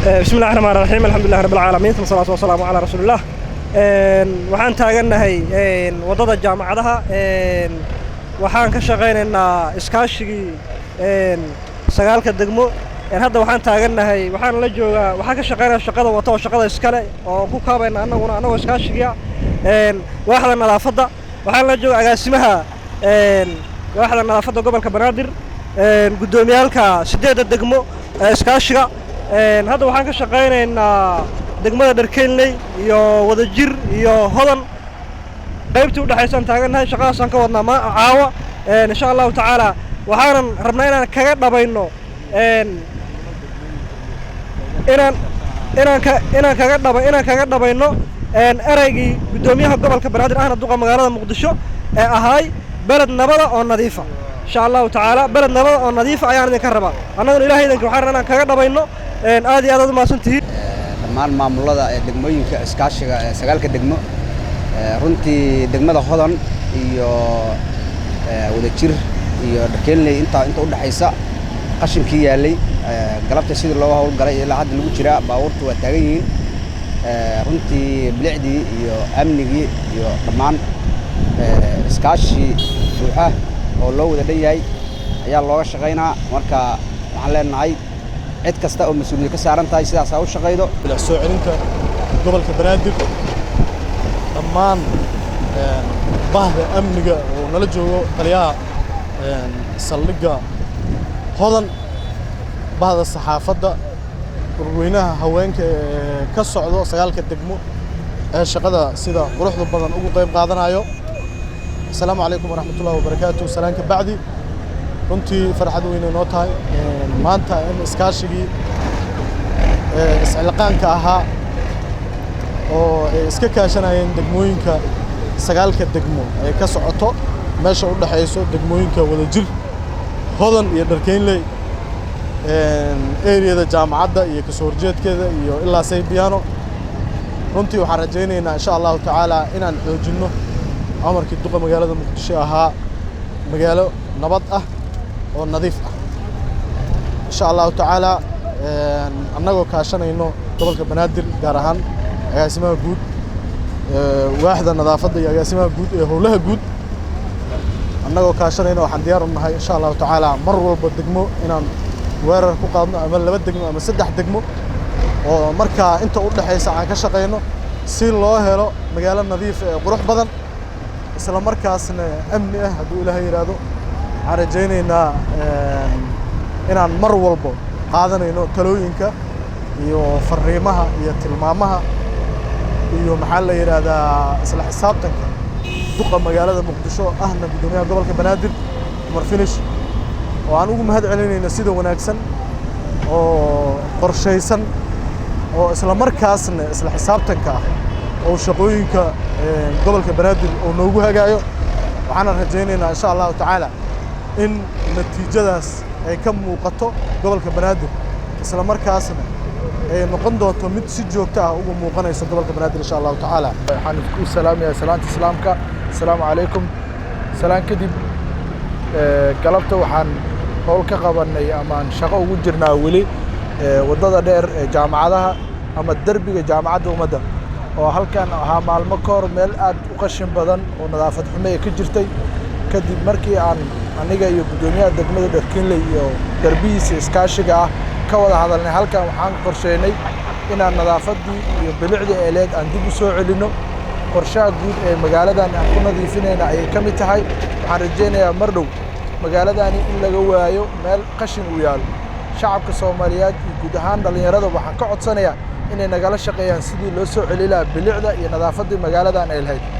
بسم الله الرحمن الرحيم الحمد لله رب العالمين والصلاة والسلام على رسول الله. waxaan taaganahay wadada jaamacadaha waxaan ka shaqeynaynaa iskaashigii sagaalka degmo hadda waxaan taaganahay waxaan la joogaa waxaan ka shaqeynaa shaqada wata oo shaqada iskale oo ku kaabayna anagoo iskaashiga waaxda nadaafadda waxaan la joogaa agaasimaha waaxda nadaafadda gobolka Banaadir gudoomiyalka 8 degmo iskaashiga hadda waxaan ka shaqeynaynaa degmada Dharkeynley iyo Wadajir iyo Hodan qaybtii u dhaxaysan taaganahay shaqadaas aan ka wadnaa caawa insha Allah taala waxaan rabnaa inaan kaga dhabayno inaan kaga dhabayno eraygii gudoomiyaha gobolka Banaadir ahna duqa magaalada Muqdisho ee ahay balad nabada oo nadiif ah insha Allah taala balad nabada oo nadiif ah ayaan idin ka rabaa annaguna Ilaahay idinka waxaan rabnaa kaga dhabayno aad iyo aad u maasantihiin dhammaan maamulada degmooyinka iskaashiga sagaalka degmo runtii degmada Hodan iyo Wadajir iyo Dharkeynley inta u dhaxaysa qashinkii yaalay galabta sidii loo hawl galay ilaa hadda lagu jira baabuurtu waa taagan yihiin runtii bilicdii iyo amnigii iyo dhammaan iskaashi buuxa oo loo wada dhanyahay ayaa looga shaqeynaa marka waxaan leenahay cid kasta oo mas'uuliyad ka saaran tahay sidaas ay u shaqeydo bila soo celinta gobolka Banaadir dhammaan bahda amniga oo nala joogo taliyaha saldhigga Hodan bahda saxaafadda urweynaha haweenka ka socdo sagaalka degmo ee shaqada sida quruxda badan ugu qayb qaadanayo assalaamu calaykum waraxmatullaahi wabarakaatuh salaanka bacdi runtii farxad weyn noo tahay maanta in iskaashigii iscilqaanka ahaa oo iska kaashanayeen degmooyinka sagaalka degmo ay ka socoto meesha u dhaxayso degmooyinka Wadajir Hodan iyo Dharkeynley area jaamacadda iyo ka soo horjeedkeeda iyo ilaa Saybiano runtii waxaan rajaynaynaa insha Allah taala inaan xoojino amarkii duqa magaalada Muqdisho ahaa magaalo nabad ah oo nadiif ah insha Allah taala annagoo kaashanayno gobolka Banaadir gaar ahaan agaasimaha guud waaxda nadaafadda iyo agaasimaha guud ee howlaha guud annagoo kaashanayno waxaan diyaar u nahay insha Allah taala mar walba degmo inaan weerar ku qaadno ama 2 degmo ama 3 degmo oo marka inta u dhaxaysa aan ka shaqeyno si loo helo magaalo nadiif ah qurux badan isla markaasna amni ah hadduu Ilaahay yiraahdo waxaan rajaynaynaa inaan mar walba qaadanayno talooyinka iyo fariimaha iyo tilmaamaha iyo maxaa la yiraahdaa isla xisaabtanka duqa magaalada Muqdisho ahna gudoomiyaha gobolka Banaadir Umar Finish oo aan ugu mahad celinayna sida wanaagsan oo qorsheysan oo isla markaasna isla xisaabtanka oo shaqooyinka gobolka Banaadir oo noogu hagaayo waxaan rajaynaynaa insha Allah taala in natiijadaas ay ka muuqato gobolka Banaadir isla markaasna ay noqon doonto mid si joogto ah ugu muuqanayso gobolka Banaadir insha Allah taala waxaan ku salaamayaa salaanta islaamka assalaamu calaykum salaan kadib galabta waxaan howl ka qabanay ama shaqo ugu jirnaa wali wadada dheer ee jaamacadaha ama darbiga jaamacadda ummadda oo halkan ahaa maalmo ka hor meel aad u qashin badan oo nadaafad xumo ka jirtay kadib markii aan aniga iyo gudoomiyaha degmada Dharkeynley iyo darbigiisa iskaashiga ah ka wada hadalnay halkan waxaan qorsheynay inaan nadaafadii iyo bilicdii eeleed aan dib u soo celino qorshaha guud ee magaaladan aan ku nadiifinayna ay ka mid tahay waxaan rajaynayaa mar dhow magaaladani in laga waayo meel qashin u yaalo shacabka Soomaaliyeed iyo guud ahaan dhalinyarada waxaan ka codsanayaa inay nagala shaqeeyaan sidii loo soo celin lahaa bilicda iyo nadaafadii magaaladan ay lahayd